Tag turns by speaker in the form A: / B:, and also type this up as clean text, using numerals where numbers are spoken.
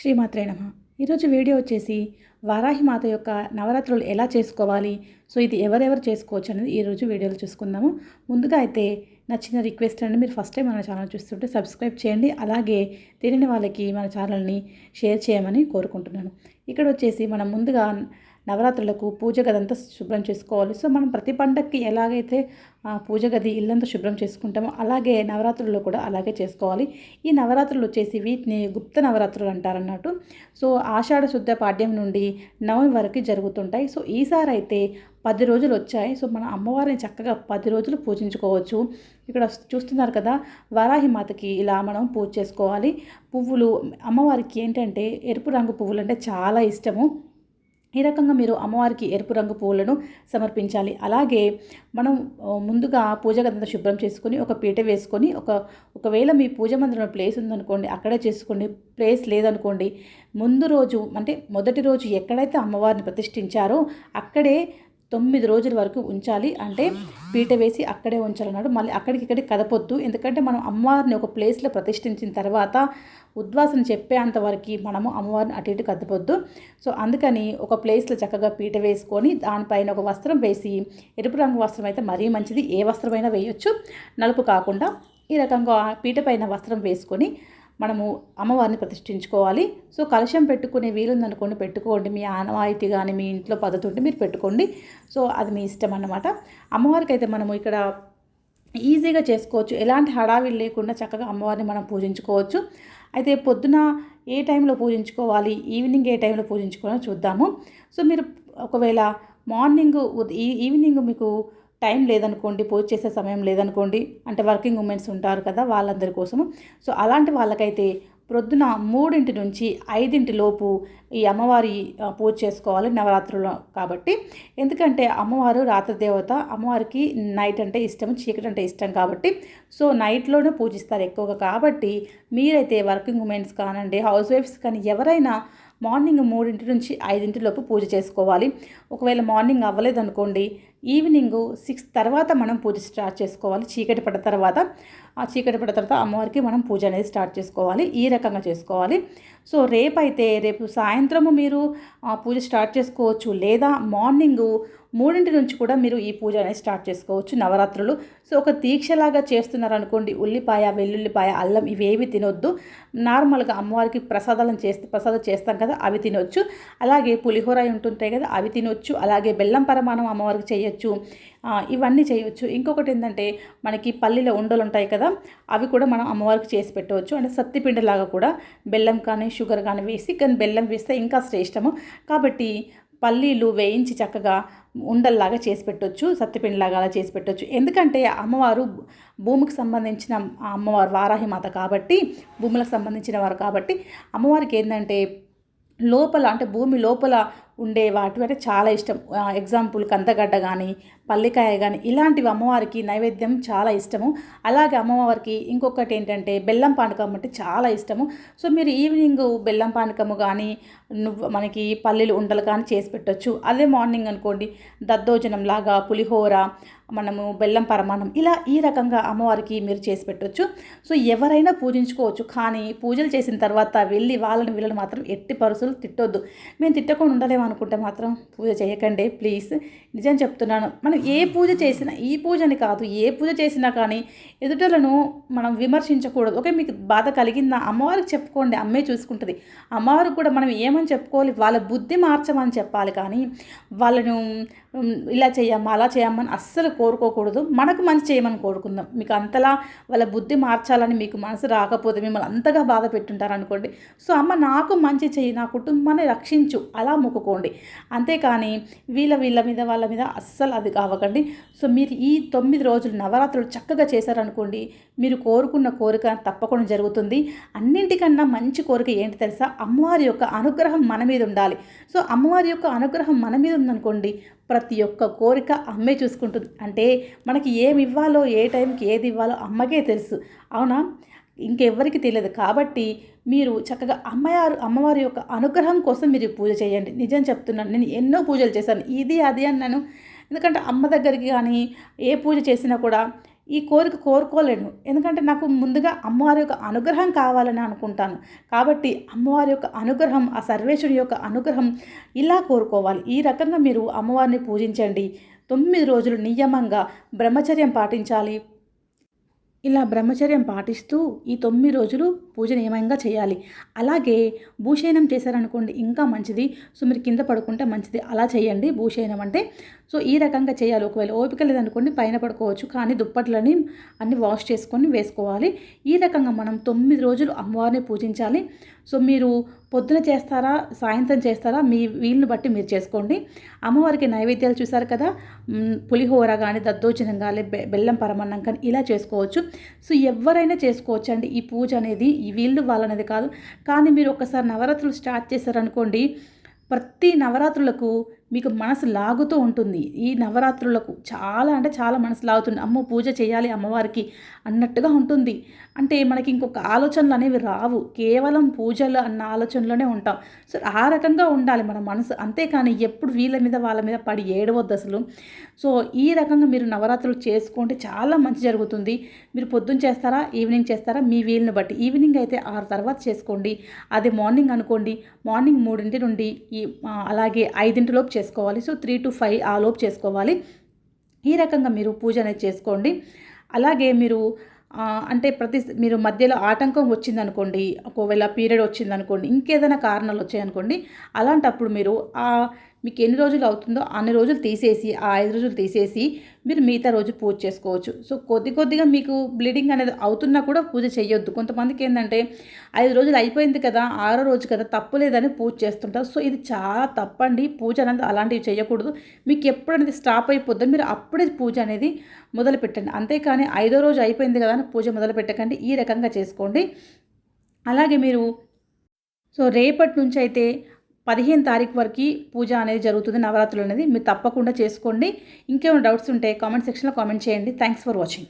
A: శ్రీమాత్రే నమః. ఈరోజు వీడియో వచ్చేసి వారాహి మాత యొక్క నవరాత్రులు ఎలా చేసుకోవాలి, సో ఇది ఎవరెవరు చేసుకోవచ్చు అనేది ఈరోజు వీడియోలో చూసుకుందాము. ముందుగా అయితే నా చిన్న రిక్వెస్ట్ అండి, మీరు ఫస్ట్ టైం మన ఛానల్ చూస్తుంటే సబ్స్క్రైబ్ చేయండి. అలాగే తెలియని వాళ్ళకి మన ఛానల్ని షేర్ చేయమని కోరుకుంటున్నాను. ఇక్కడ వచ్చేసి మనం ముందుగా నవరాత్రులకు పూజ గదంతా శుభ్రం చేసుకోవాలి. సో మనం ప్రతి పండగకి ఎలాగైతే పూజ గది ఇల్లంతా శుభ్రం చేసుకుంటామో అలాగే నవరాత్రుల్లో కూడా అలాగే చేసుకోవాలి. ఈ నవరాత్రులు వచ్చేసి వీటిని గుప్త నవరాత్రులు అంటారన్నట్టు. సో ఆషాఢ శుద్ధ పాడ్యం నుండి నవమి వరకు జరుగుతుంటాయి. సో ఈసారి అయితే 10 రోజులు వచ్చాయి. సో మన అమ్మవారిని చక్కగా 10 రోజులు పూజించుకోవచ్చు. ఇక్కడ చూస్తున్నారు కదా, వారాహి మాతకి ఇలా మనం పూజ చేసుకోవాలి. పువ్వులు అమ్మవారికి ఏంటంటే ఎరుపు రంగు పువ్వులు అంటే చాలా ఇష్టము. ఈ రకంగా మీరు అమ్మవారికి ఎరుపు రంగు పువ్వులను సమర్పించాలి. అలాగే మనం ముందుగా పూజ గదంతా శుభ్రం చేసుకొని ఒక పీట వేసుకొని ఒకవేళ మీ పూజ మందిరంలో ప్లేస్ ఉందనుకోండి అక్కడే చేసుకోండి. ప్లేస్ లేదనుకోండి ముందు రోజు అంటే మొదటి రోజు ఎక్కడైతే అమ్మవారిని ప్రతిష్ఠించారో అక్కడే 9 రోజుల వరకు ఉంచాలి. అంటే పీట వేసి అక్కడే ఉంచాలన్నాడు. మళ్ళీ ఇక్కడికి కదపొద్దు. ఎందుకంటే మనం అమ్మవారిని ఒక ప్లేస్లో ప్రతిష్ఠించిన తర్వాత ఉద్వాసన చెప్పేంతవరకు మనము అమ్మవారిని అటు ఇటు కదపొద్దు. సో అందుకని ఒక ప్లేస్లో చక్కగా పీట వేసుకొని దానిపైన ఒక వస్త్రం వేసి, ఎరుపు రంగు వస్త్రం అయితే మరీ మంచిది, ఏ వస్త్రమైనా వేయొచ్చు, నలుపు కాకుండా. ఈ రకంగా పీట పైన వస్త్రం వేసుకొని మనము అమ్మవారిని ప్రతిష్ఠించుకోవాలి. సో కలశం పెట్టుకునే వీలుందనుకోండి పెట్టుకోండి. మీ ఆనవాయితీ కానీ మీ ఇంట్లో పద్ధతి ఉంటే మీరు పెట్టుకోండి. సో అది మీ ఇష్టం అన్నమాట. అమ్మవారికి అయితే మనము ఇక్కడ ఈజీగా చేసుకోవచ్చు. ఎలాంటి హడావిడి లేకుండా చక్కగా అమ్మవారిని మనం పూజించుకోవచ్చు. అయితే పొద్దున ఏ టైంలో పూజించుకోవాలి, ఈవినింగ్ ఏ టైంలో పూజించుకోవాలో చూద్దాము. సో మీరు ఒకవేళ ఈవినింగ్ మీకు టైం లేదనుకోండి, పూజ చేసే సమయం లేదనుకోండి, అంటే వర్కింగ్ ఉమెన్స్ ఉంటారు కదా వాళ్ళందరి కోసము. సో అలాంటి వాళ్ళకైతే ప్రొద్దున 3 నుంచి 5 లోపు ఈ అమ్మవారి పూజ చేసుకోవాలి నవరాత్రులు కాబట్టి. ఎందుకంటే అమ్మవారు రాత్రి దేవత, అమ్మవారికి నైట్ అంటే ఇష్టం, చీకటి అంటే ఇష్టం కాబట్టి సో నైట్లోనే పూజిస్తారు ఎక్కువగా. కాబట్టి మీరైతే వర్కింగ్ ఉమెన్స్ కానండి, హౌస్ వైఫ్స్ కానీ ఎవరైనా మార్నింగ్ 3 నుంచి 5 లోపు పూజ చేసుకోవాలి. ఒకవేళ మార్నింగ్ అవ్వలేదనుకోండి ఈవినింగ్ 6 తర్వాత మనం పూజ స్టార్ట్ చేసుకోవాలి. చీకటి పడ్డ తర్వాత అమ్మవారికి మనం పూజ అనేది స్టార్ట్ చేసుకోవాలి. ఈ రకంగా చేసుకోవాలి. సో రేపు సాయంత్రము మీరు పూజ స్టార్ట్ చేసుకోవచ్చు, లేదా మార్నింగ్ 3 నుంచి కూడా మీరు ఈ పూజ అనేది స్టార్ట్ చేసుకోవచ్చు నవరాత్రులు. సో ఒక దీక్షలాగా చేస్తున్నారనుకోండి, ఉల్లిపాయ, వెల్లుల్లిపాయ, అల్లం ఇవేవి తినొద్దు. నార్మల్గా అమ్మవారికి ప్రసాదం చేస్తాం కదా అవి తినొచ్చు. అలాగే పులిహోర ఉంటుంటాయి కదా అవి తినొచ్చు. అలాగే బెల్లం పరమాణం అమ్మవారికి చేయొచ్చు. ఇవన్నీ చేయొచ్చు. ఇంకొకటి ఏంటంటే మనకి పల్లీల ఉండలు ఉంటాయి కదా అవి కూడా మనం అమ్మవారికి చేసి పెట్టవచ్చు. అంటే సత్తిపిండిలాగా కూడా బెల్లం కానీ షుగర్ కానీ వేసి, కానీ బెల్లం వేస్తే ఇంకా శ్రేష్టము. కాబట్టి పల్లీలు వేయించి చక్కగా ఉండల్లాగా చేసి పెట్టవచ్చు, సత్తిపిండిలాగా అలా చేసి పెట్టవచ్చు. ఎందుకంటే అమ్మవారు భూమికి సంబంధించిన అమ్మవారు వారాహి మాత కాబట్టి, భూములకు సంబంధించిన వారు కాబట్టి అమ్మవారికి ఏంటంటే లోపల అంటే భూమి లోపల ఉండే వాటి అంటే చాలా ఇష్టం. ఎగ్జాంపుల్ కందగడ్డ కానీ, పల్లికాయ కానీ ఇలాంటివి అమ్మవారికి నైవేద్యం చాలా ఇష్టము. అలాగే అమ్మవారికి ఇంకొకటి ఏంటంటే బెల్లం పానకం అంటే చాలా ఇష్టము. సో మీరు ఈవినింగ్ బెల్లం పానకము కానీ మనకి పల్లీలు ఉండలు కానీ చేసి పెట్టవచ్చు. అదే మార్నింగ్ అనుకోండి దద్దోజనం లాగా పులిహోర, మనము బెల్లం పరమాన్నం ఇలా ఈ రకంగా అమ్మవారికి మీరు చేసి పెట్టవచ్చు. సో ఎవరైనా పూజించుకోవచ్చు. కానీ పూజలు చేసిన తర్వాత వెళ్ళి వీళ్ళని మాత్రం ఎట్టి పరిస్థితులు తిట్టొద్దు. మేము తిట్టకుండా ఉండలేము అనుకుంటే మాత్రం పూజ చేయకండి ప్లీజ్. నిజం చెప్తున్నాను. మనం ఏ పూజ చేసినా, ఈ పూజని కాదు ఏ పూజ చేసినా కానీ ఎదుటలను మనం విమర్శించకూడదు. ఓకే, మీకు బాధ కలిగిందా అమ్మవారికి చెప్పుకోండి, అమ్మే చూసుకుంటుంది. అమ్మవారికి కూడా మనం ఏమని చెప్పుకోవాలి, వాళ్ళ బుద్ధి మార్చమని చెప్పాలి. కానీ వాళ్ళను ఇలా చేయమ్మా అలా చేయమ్మని అస్సలు కోరుకోకూడదు. మనకు మంచి చేయమని కోరుకుందాం. మీకు అంతలా వాళ్ళ బుద్ధి మార్చాలని మీకు మనసు రాకపోతే మిమ్మల్ని అంతగా బాధ పెట్టుంటారు అనుకోండి. సో అమ్మ నాకు మంచి చెయ్యి, నా కుటుంబాన్ని రక్షించు అలా మొక్కుకోండి. అంతేకాని వాళ్ళ మీద అస్సలు అది కావకండి. సో మీరు ఈ 9 రోజులు నవరాత్రులు చక్కగా చేశారనుకోండి, మీరు కోరుకున్న కోరిక తప్పకుండా జరుగుతుంది. అన్నింటికన్నా మంచి కోరిక ఏంటి తెలుసా, అమ్మవారి యొక్క అనుగ్రహం మన మీద ఉండాలి. సో అమ్మవారి యొక్క అనుగ్రహం మన మీద ఉందనుకోండి ప్రతి ఒక్క కోరిక అమ్మే చూసుకుంటుంది. అంటే మనకి ఏమి ఇవ్వాలో, ఏ టైంకి ఏది ఇవ్వాలో అమ్మకే తెలుసు, అవునా, ఇంకెవ్వరికి తెలియదు. కాబట్టి మీరు చక్కగా అమ్మవారి యొక్క అనుగ్రహం కోసం మీరు పూజ చేయండి. నిజం చెప్తున్నాను, నేను ఎన్నో పూజలు చేశాను, ఇది అది అని నేను. ఎందుకంటే అమ్మ దగ్గరికి కానీ ఏ పూజ చేసినా కూడా ఈ కోరిక కోరుకోలేను. ఎందుకంటే నాకు ముందుగా అమ్మవారి యొక్క అనుగ్రహం కావాలని అనుకుంటాను. కాబట్టి అమ్మవారి యొక్క అనుగ్రహం, ఆ సర్వేశ్వరుని యొక్క అనుగ్రహం ఇలా కోరుకోవాలి. ఈ రకంగా మీరు అమ్మవారిని పూజించండి. 9 రోజులు నియమంగా బ్రహ్మచర్యం పాటించాలి. ఇలా బ్రహ్మచర్యం పాటిస్తూ ఈ 9 రోజులు పూజ నియమంగా చేయాలి. అలాగే భూషయనం చేశారనుకోండి ఇంకా మంచిది. సో మీరు కింద పడుకుంటే మంచిది. అలా చేయండి భూషయనం అంటే. సో ఈ రకంగా చేయాలి. ఒకవేళ ఓపిక లేదనుకోండి పైన పడుకోవచ్చు. కానీ దుప్పట్లని అన్నీ వాష్ చేసుకొని వేసుకోవాలి. ఈ రకంగా మనం 9 రోజులు అమ్మవారిని పూజించాలి. సో మీరు పొద్దున చేస్తారా, సాయంత్రం చేస్తారా, మీ వీలుని బట్టి మీరు చేసుకోండి. అమ్మవారికి నైవేద్యాలు చూసారు కదా, పులిహోర కానీ, దద్దోజనం కానీ, బెల్లం పరమాన్నం కానీ ఇలా చేసుకోవచ్చు. సో ఎవరైనా చేసుకోవచ్చు అండి ఈ పూజ అనేది. ఈ వీళ్ళు వాళ్ళనేది కాదు. కానీ మీరు ఒక్కసారి నవరాత్రులు స్టార్ట్ చేశారనుకోండి, ప్రతి నవరాత్రులకు మీకు మనసు లాగుతూ ఉంటుంది. ఈ నవరాత్రులకు చాలా అంటే చాలా మనసు లాగుతుంది. అమ్మో పూజ చేయాలి అమ్మవారికి అన్నట్టుగా ఉంటుంది. అంటే మనకి ఇంకొక ఆలోచనలు అనేవి రావు. కేవలం పూజలు అన్న ఆలోచనలోనే ఉంటాం. సో ఆ రకంగా ఉండాలి మన మనసు. అంతేకాని ఎప్పుడు వీళ్ళ మీద వాళ్ళ మీద పడి ఏడవద్దు అసలు. సో ఈ రకంగా మీరు నవరాత్రులు చేసుకుంటే చాలా మంచి జరుగుతుంది. మీరు పొద్దున్న చేస్తారా, ఈవినింగ్ చేస్తారా, మీ వీలుని బట్టి. ఈవినింగ్ అయితే 6 తర్వాత చేసుకోండి. అది మార్నింగ్ అనుకోండి, మార్నింగ్ 3 నుండి అలాగే 5 లోపు చేసుకోవాలి. సో 3 to 5 ఆ లోపు చేసుకోవాలి. ఈ రకంగా మీరు పూజ అనేది చేసుకోండి. అలాగే మీరు అంటే మీరు మధ్యలో ఆటంకం వచ్చిందనుకోండి, ఒకవేళ పీరియడ్ వచ్చిందనుకోండి, ఇంకేదైనా కారణాలు వచ్చాయనుకోండి, అలాంటప్పుడు మీరు మీకు ఎన్ని రోజులు అవుతుందో అన్ని రోజులు తీసేసి, ఆ 5 రోజులు తీసేసి మీరు మిగతా రోజు పూజ చేసుకోవచ్చు. సో కొద్దిగా మీకు బ్లీడింగ్ అనేది అవుతున్నా కూడా పూజ చేయొద్దు. కొంతమందికి ఏంటంటే 5 రోజులు అయిపోయింది కదా, 6వ రోజు కదా, తప్పులేదని పూజ చేస్తుంటారు. సో ఇది చాలా తప్పండి. పూజ అనేది అలాంటివి చేయకూడదు. మీకు ఎప్పుడనేది స్టాప్ అయిపోద్దో మీరు అప్పుడే పూజ అనేది మొదలు పెట్టండి. అంతేకాని 5వ రోజు అయిపోయింది కదా అని పూజ మొదలు పెట్టకండి. ఈ రకంగా చేసుకోండి. అలాగే మీరు రేపటి నుంచి అయితే 15 తారీఖు వరకు పూజ అనేది జరుగుతుంది. నవరాత్రులు అనేది మీరు తప్పకుండా చేసుకోండి. ఇంకేమైనా డౌట్స్ ఉంటే కామెంట్ సెక్షన్లో కామెంట్ చేయండి. Thanks for watching.